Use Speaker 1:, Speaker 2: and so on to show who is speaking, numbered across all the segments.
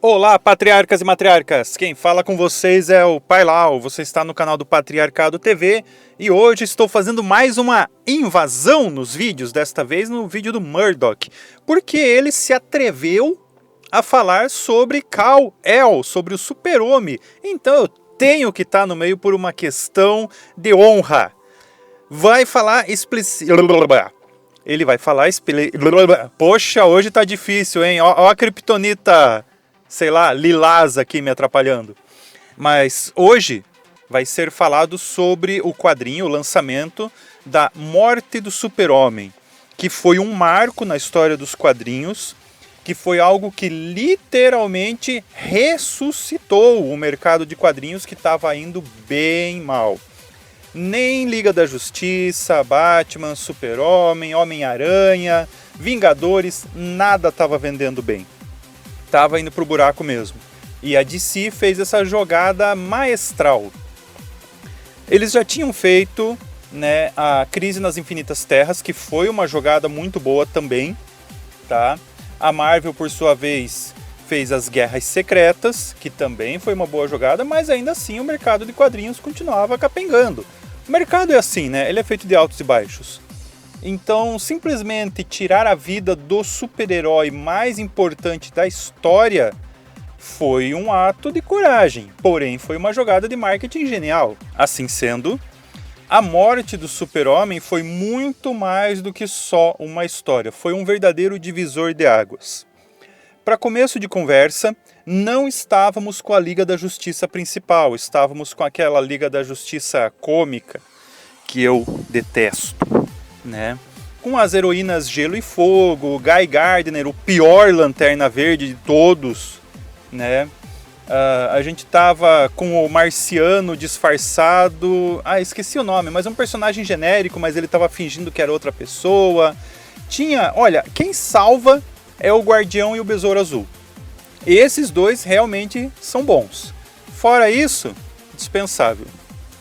Speaker 1: Olá, patriarcas e matriarcas! Quem fala com vocês é o Pai Lau. Você está no canal do Patriarcado TV e hoje estou fazendo mais uma invasão nos vídeos, desta vez no vídeo do Murdoch, porque ele se atreveu a falar sobre Kal-El, sobre o super-homem. Então eu tenho que estar no meio por uma questão de honra. Vai falar Ele vai falar Poxa, hoje tá difícil, hein? Ó a criptonita, sei lá, lilás aqui me atrapalhando. Mas hoje vai ser falado sobre o quadrinho, o lançamento da Morte do Super-Homem, que foi um marco na história dos quadrinhos, que foi algo que literalmente ressuscitou o mercado de quadrinhos que estava indo bem mal. Nem Liga da Justiça, Batman, Super-Homem, Homem-Aranha, Vingadores, nada estava vendendo bem. Tava indo pro buraco mesmo. E a DC fez essa jogada maestral. Eles já tinham feito, né, a Crise nas Infinitas Terras, que foi uma jogada muito boa também, tá? A Marvel, por sua vez, fez as Guerras Secretas, que também foi uma boa jogada, mas ainda assim o mercado de quadrinhos continuava capengando. O mercado é assim, né? Ele é feito de altos e baixos. Então, simplesmente tirar a vida do super-herói mais importante da história foi um ato de coragem, porém foi uma jogada de marketing genial. Assim sendo, a morte do super-homem foi muito mais do que só uma história, foi um verdadeiro divisor de águas. Para começo de conversa, não estávamos com a Liga da Justiça principal, estávamos com aquela Liga da Justiça cômica, que eu detesto, né? Com as heroínas Gelo e Fogo, o Guy Gardner, o pior Lanterna Verde de todos, né? A gente tava com o Marciano disfarçado, esqueci o nome, mas é um personagem genérico, mas ele tava fingindo que era outra pessoa. Olha, quem salva é o Guardião e o Besouro Azul. Esses dois realmente são bons. Fora isso, dispensável,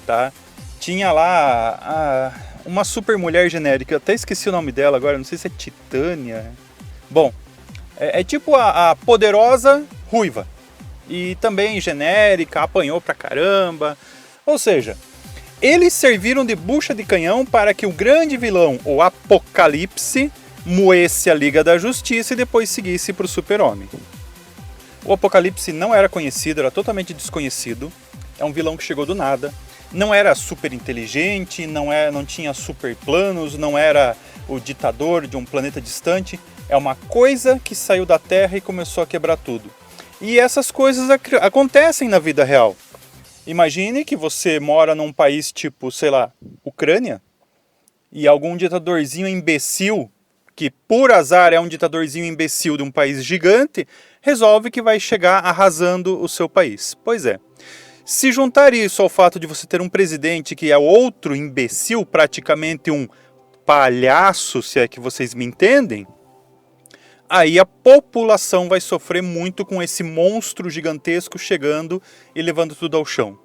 Speaker 1: tá? Tinha lá uma super mulher genérica, eu até esqueci o nome dela agora, não sei se é Titânia. Bom, é tipo a poderosa ruiva. E também genérica, apanhou pra caramba. Ou seja, eles serviram de bucha de canhão para que o grande vilão, o Apocalipse, moesse a Liga da Justiça e depois seguisse para o Super-Homem. O Apocalipse não era conhecido, era totalmente desconhecido. É um vilão que chegou do nada. Não era super inteligente, não tinha super planos, não era o ditador de um planeta distante. É uma coisa que saiu da Terra e começou a quebrar tudo. E essas coisas acontecem na vida real. Imagine que você mora num país tipo, sei lá, Ucrânia, e algum ditadorzinho imbecil, que por azar é um ditadorzinho imbecil de um país gigante, resolve que vai chegar arrasando o seu país. Pois é. Se juntar isso ao fato de você ter um presidente que é outro imbecil, praticamente um palhaço, se é que vocês me entendem, aí a população vai sofrer muito com esse monstro gigantesco chegando e levando tudo ao chão.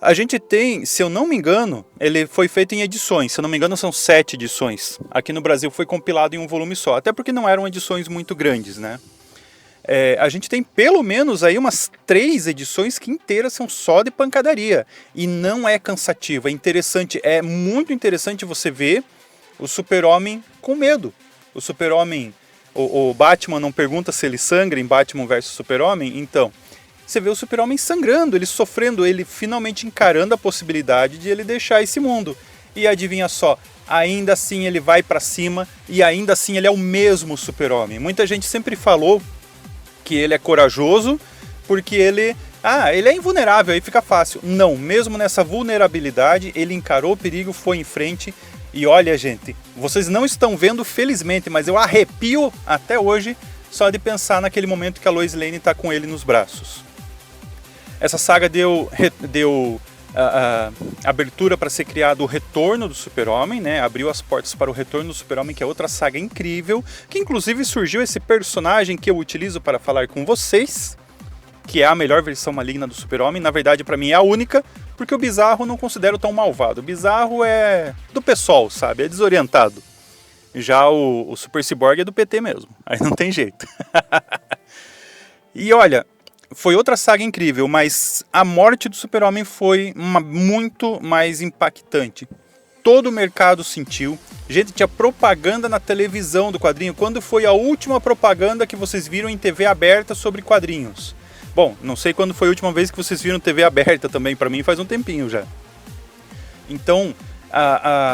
Speaker 1: A gente tem, se eu não me engano, ele foi feito em edições, se eu não me engano são 7 edições. Aqui no Brasil foi compilado em um volume só, até porque não eram edições muito grandes, né? A gente tem pelo menos aí umas 3 edições que inteiras são só de pancadaria. E não é cansativo, é interessante, é muito interessante você ver o Super-Homem com medo. O Super-Homem, o Batman não pergunta se ele sangra em Batman vs Super-Homem, então você vê o Super-Homem sangrando, ele sofrendo, ele finalmente encarando a possibilidade de ele deixar esse mundo. E adivinha só, ainda assim ele vai pra cima e ainda assim ele é o mesmo Super-Homem. Muita gente sempre falou que ele é corajoso porque ele é invulnerável, aí fica fácil. Não, mesmo nessa vulnerabilidade, ele encarou o perigo, foi em frente. E olha, gente, vocês não estão vendo felizmente, mas eu arrepio até hoje só de pensar naquele momento que a Lois Lane está com ele nos braços. Essa saga deu abertura para ser criado o Retorno do Super-Homem, né? Abriu as portas para o Retorno do Super-Homem, que é outra saga incrível, que inclusive surgiu esse personagem que eu utilizo para falar com vocês, que é a melhor versão maligna do Super-Homem. Na verdade, para mim é a única, porque o Bizarro eu não considero tão malvado. O Bizarro é do PSOL, sabe? É desorientado. Já o Super Cyborg é do PT mesmo. Aí não tem jeito. E olha, foi outra saga incrível, mas a morte do Super-Homem foi muito mais impactante. Todo o mercado sentiu. Gente, tinha propaganda na televisão do quadrinho. Quando foi a última propaganda que vocês viram em TV aberta sobre quadrinhos? Bom, não sei quando foi a última vez que vocês viram TV aberta também. Para mim faz um tempinho já. Então,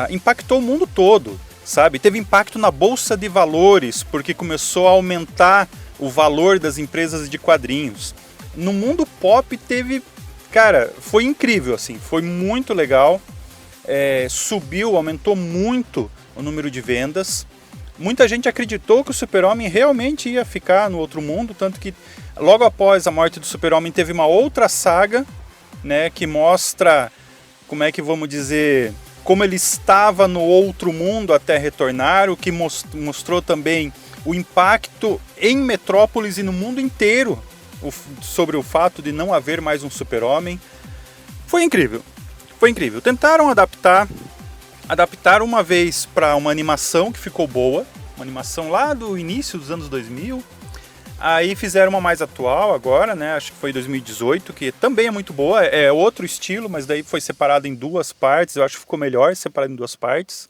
Speaker 1: impactou o mundo todo, sabe? Teve impacto na Bolsa de Valores, porque começou a aumentar o valor das empresas de quadrinhos. No mundo pop teve... Cara, foi incrível, assim. Foi muito legal. Subiu, aumentou muito o número de vendas. Muita gente acreditou que o Super-Homem realmente ia ficar no outro mundo, tanto que logo após a morte do Super-Homem teve uma outra saga, né, que mostra, como é que vamos dizer, como ele estava no outro mundo até retornar, o que mostrou também o impacto em Metrópolis e no mundo inteiro sobre o fato de não haver mais um Super-Homem. Foi incrível. Foi incrível. Tentaram adaptaram uma vez para uma animação que ficou boa, uma animação lá do início dos anos 2000. Aí fizeram uma mais atual agora, né? Acho que foi 2018, que também é muito boa, é outro estilo, mas daí foi separado em duas partes, eu acho que ficou melhor separado em duas partes.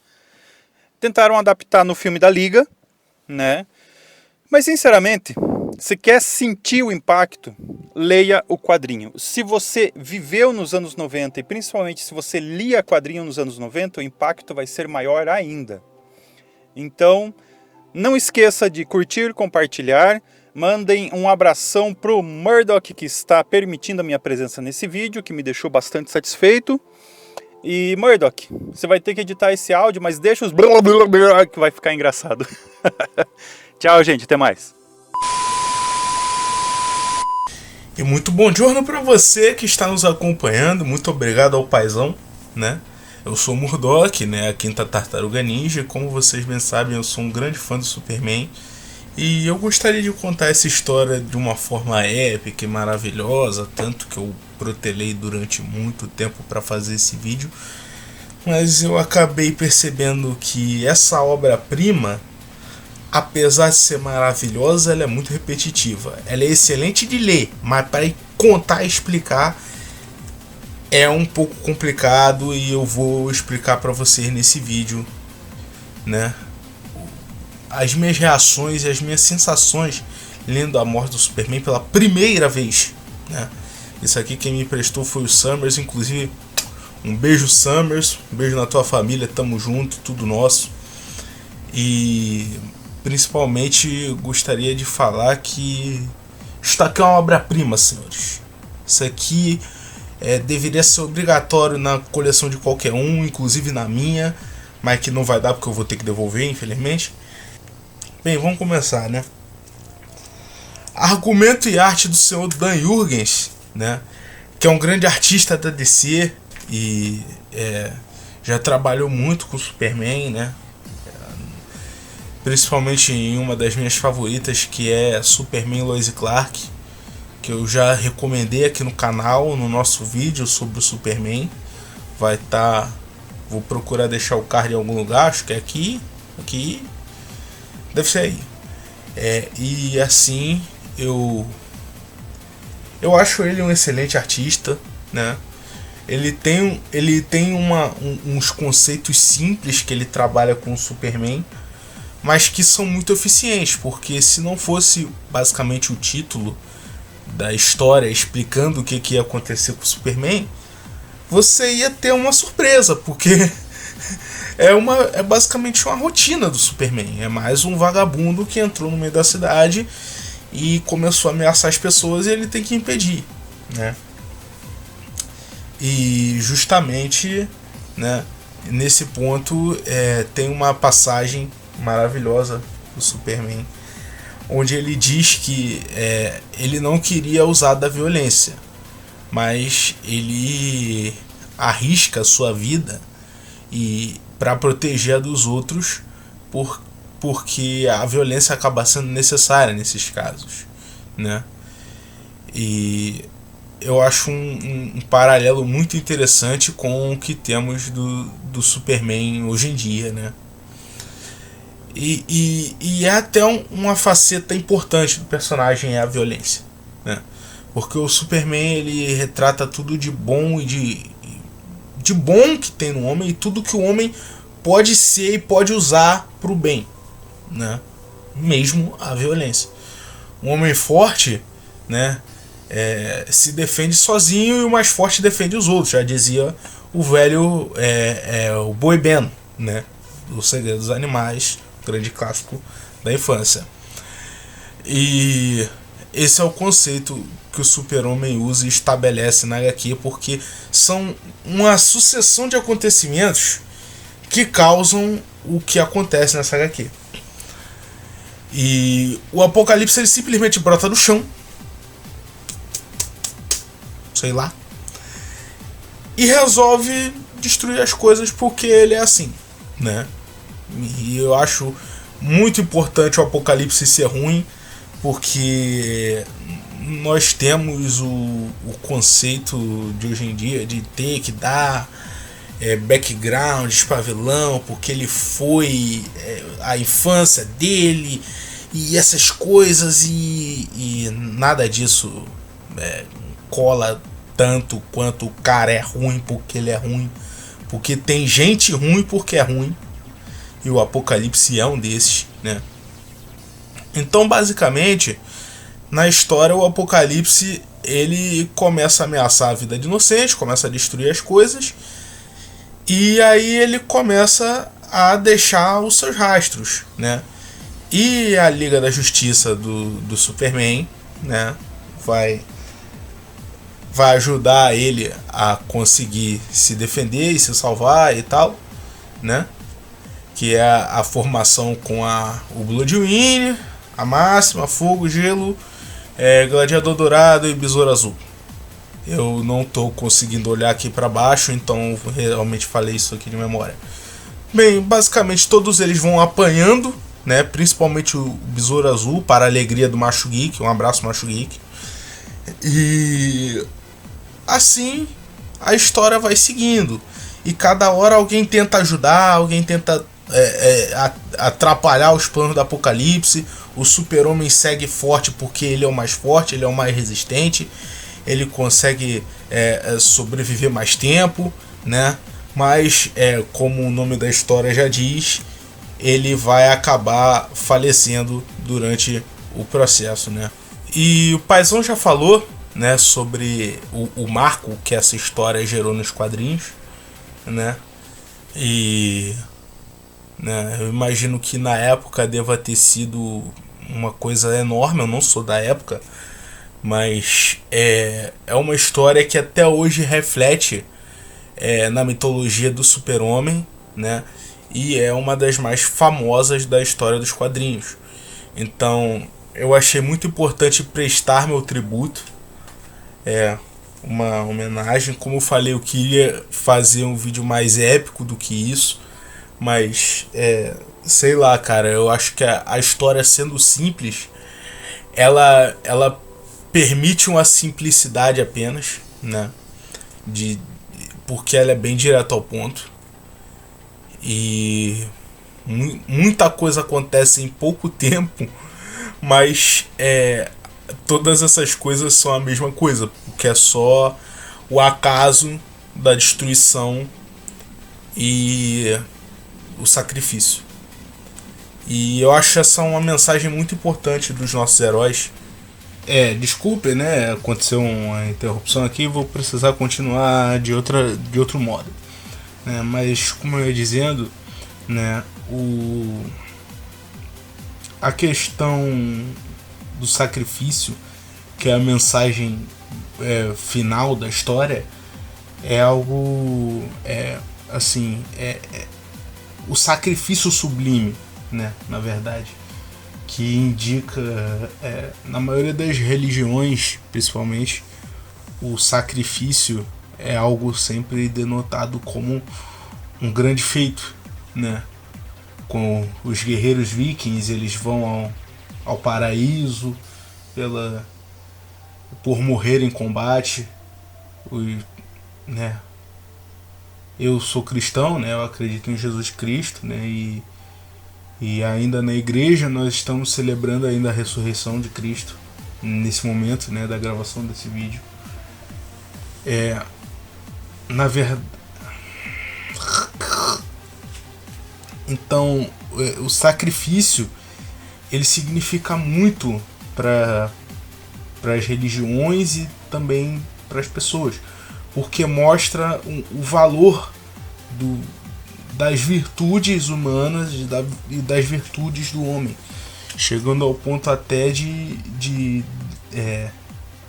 Speaker 1: Tentaram adaptar no filme da Liga, né? Mas sinceramente, se quer sentir o impacto, leia o quadrinho. Se você viveu nos anos 90 e principalmente se você lia quadrinho nos anos 90, o impacto vai ser maior ainda. Então, não esqueça de curtir, compartilhar. Mandem um abração pro Murdock, que está permitindo a minha presença nesse vídeo, que me deixou bastante satisfeito. E Murdock, você vai ter que editar esse áudio, mas deixa os blá blá blá que vai ficar engraçado. Tchau, gente, até mais.
Speaker 2: E muito bom dia para você que está nos acompanhando. Muito obrigado ao paizão, né? Eu sou o Murdock, né? A Quinta Tartaruga Ninja. Como vocês bem sabem, eu sou um grande fã do Superman. E eu gostaria de contar essa história de uma forma épica e maravilhosa, tanto que eu protelei durante muito tempo para fazer esse vídeo. Mas eu acabei percebendo que essa obra-prima, apesar de ser maravilhosa, ela é muito repetitiva. Ela é excelente de ler, mas para contar e explicar é um pouco complicado, e eu vou explicar para vocês nesse vídeo, né, as minhas reações e as minhas sensações lendo a morte do Superman pela primeira vez, né? Isso aqui quem me emprestou foi o Summers, inclusive um beijo, Summers, um beijo na tua família, tamo junto, tudo nosso. E principalmente gostaria de falar que isso aqui é uma obra-prima, senhores. Isso aqui deveria ser obrigatório na coleção de qualquer um, inclusive na minha, mas que não vai dar porque eu vou ter que devolver, infelizmente. Bem, vamos começar, né? Argumento e arte do senhor Dan Jurgens, né? Que é um grande artista da DC e já trabalhou muito com o Superman, né? Principalmente em uma das minhas favoritas, que é Superman Lois e Clark, que eu já recomendei aqui no canal, no nosso vídeo sobre o Superman. Vai estar... Vou procurar deixar o card em algum lugar, acho que é aqui, deve ser aí. E assim, eu acho ele um excelente artista, né? Ele tem uns conceitos simples que ele trabalha com o Superman, mas que são muito eficientes, porque se não fosse basicamente o título da história explicando o que ia acontecer com o Superman, você ia ter uma surpresa, porque é basicamente uma rotina do Superman. É mais um vagabundo que entrou no meio da cidade e começou a ameaçar as pessoas, e ele tem que impedir, né? E justamente, né, nesse ponto tem uma passagem maravilhosa do Superman, onde ele diz que ele não queria usar da violência, mas ele arrisca a sua vida e para proteger a dos outros, porque a violência acaba sendo necessária nesses casos, né? E eu acho um paralelo muito interessante com o que temos do Superman hoje em dia, né? E é até uma faceta importante do personagem, é a violência, né? Porque o Superman, ele retrata tudo de bom e de bom que tem no homem, e tudo que o homem pode ser e pode usar pro bem, né? Mesmo a violência. Um homem forte, né, se defende sozinho, e o mais forte defende os outros, já dizia o velho o Boi Ben, né, O Segredo dos Animais, grande clássico da infância. E esse é o conceito que o Super-Homem usa e estabelece na HQ, porque são uma sucessão de acontecimentos que causam o que acontece nessa HQ. E o Apocalipse, ele simplesmente brota do chão, sei lá, e resolve destruir as coisas porque ele é assim, né? E eu acho muito importante o Apocalipse ser ruim, porque nós temos o conceito de hoje em dia de ter que dar background, espavilão, porque ele foi a infância dele e essas coisas, e nada disso cola tanto quanto o cara é ruim porque ele é ruim, porque tem gente ruim porque é ruim, e o Apocalipse é um desses, né? Então, basicamente, na história, o Apocalipse, ele começa a ameaçar a vida de inocente, começa a destruir as coisas, e aí ele começa a deixar os seus rastros, né? E a Liga da Justiça do Superman, né, vai ajudar ele a conseguir se defender e se salvar e tal, né? Que é a formação com o Bloodwing, a Máxima, Fogo, Gelo, Gladiador Dourado e Besouro Azul. Eu não estou conseguindo olhar aqui para baixo, então realmente falei isso aqui de memória. Bem, basicamente todos eles vão apanhando, né? Principalmente o Besouro Azul, para a alegria do Macho Geek. Um abraço, Macho Geek. E assim a história vai seguindo. E cada hora alguém tenta ajudar, alguém tenta atrapalhar os planos do Apocalipse. O Super-Homem segue forte porque ele é o mais forte, ele é o mais resistente, ele consegue sobreviver mais tempo, né? Mas, como o nome da história já diz, ele vai acabar falecendo durante o processo, né? E o Paizão já falou, né, sobre o marco que essa história gerou nos quadrinhos, né? E eu imagino que na época deva ter sido uma coisa enorme. Eu não sou da época, mas é uma história que até hoje reflete na mitologia do Super-Homem, né? E é uma das mais famosas da história dos quadrinhos. Então eu achei muito importante prestar meu tributo, uma homenagem. Como eu falei, eu queria fazer um vídeo mais épico do que isso, mas sei lá, cara, eu acho que a história, sendo simples, ela permite uma simplicidade apenas, né? Porque ela é bem direto ao ponto, e muita coisa acontece em pouco tempo, mas todas essas coisas são a mesma coisa, porque é só o acaso da destruição e o sacrifício. E eu acho essa uma mensagem muito importante dos nossos heróis. Desculpe, né? Aconteceu uma interrupção aqui, vou precisar continuar de outro modo. Mas, como eu ia dizendo, né? A questão do sacrifício, que é a mensagem final da história, é algo o sacrifício sublime, né, na verdade, que indica, na maioria das religiões, principalmente, o sacrifício é algo sempre denotado como um grande feito, né? Com os guerreiros vikings, eles vão ao paraíso por morrer em combate, né? Eu sou cristão, né? Eu acredito em Jesus Cristo, né? E ainda na igreja nós estamos celebrando ainda a ressurreição de Cristo, nesse momento, né, da gravação desse vídeo. Na verdade, então o sacrifício ele significa muito para as religiões e também para as pessoas, porque mostra o valor das virtudes humanas e das virtudes do homem, chegando ao ponto até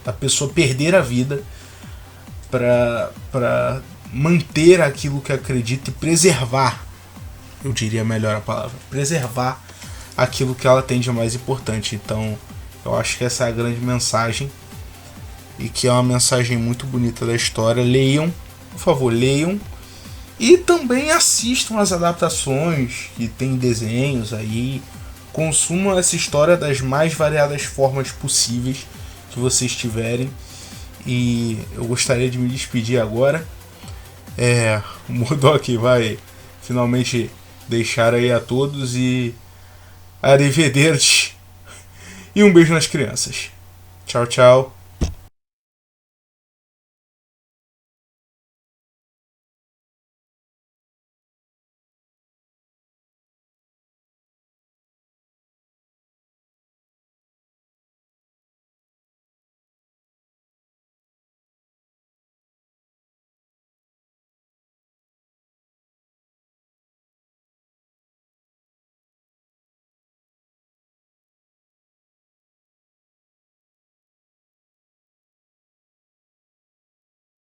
Speaker 2: da pessoa perder a vida para manter aquilo que acredita e preservar, eu diria melhor a palavra, preservar aquilo que ela tem de mais importante. Então eu acho que essa é a grande mensagem, e que é uma mensagem muito bonita da história. Leiam, por favor, leiam, e também assistam as adaptações que tem desenhos aí. Consumam essa história das mais variadas formas possíveis que vocês tiverem. E eu gostaria de me despedir agora. O Murdoch vai finalmente deixar aí a todos, e arrivederci, e um beijo nas crianças. Tchau, tchau.